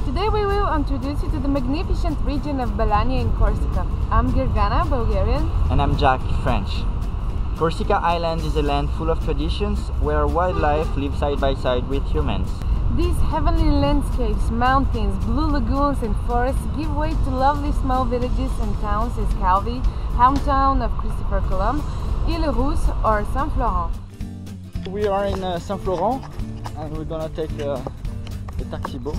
Today we will introduce you to the magnificent region of Balagne in Corsica. I'm Gergana, Bulgarian. And I'm Jack, French. Corsica Island is a land full of traditions where wildlife lives side by side with humans. These heavenly landscapes, mountains, blue lagoons and forests give way to lovely small villages and towns as Calvi, hometown of Christopher Colomb, Ile-Rousse or Saint-Florent. We are in Saint-Florent and we're gonna take a taxi boat.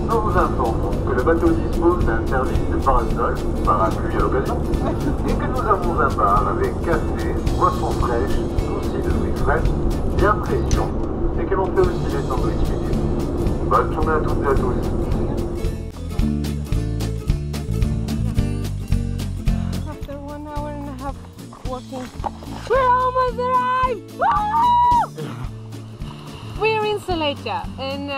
Nous vous informons que le bateau dispose d'un service de parasol, parapluie à l'occasion, et que nous avons un bar avec café, boissons fraîches, aussi de fruits frais, bien pression, et que l'on fait aussi des sandwichs midi. Bonne journée à toutes et à tous. After 1 hour and a half walking, we're almost arrived! Woo! We're in Soletta and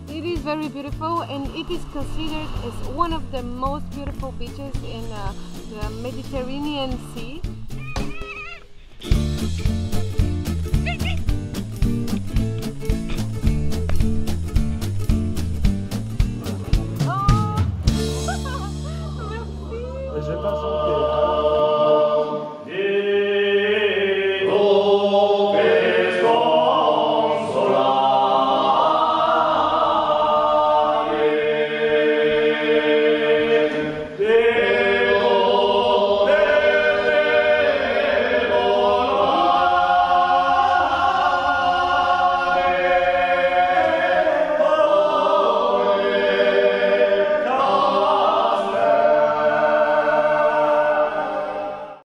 it is very beautiful and it is considered as one of the most beautiful beaches in the Mediterranean Sea.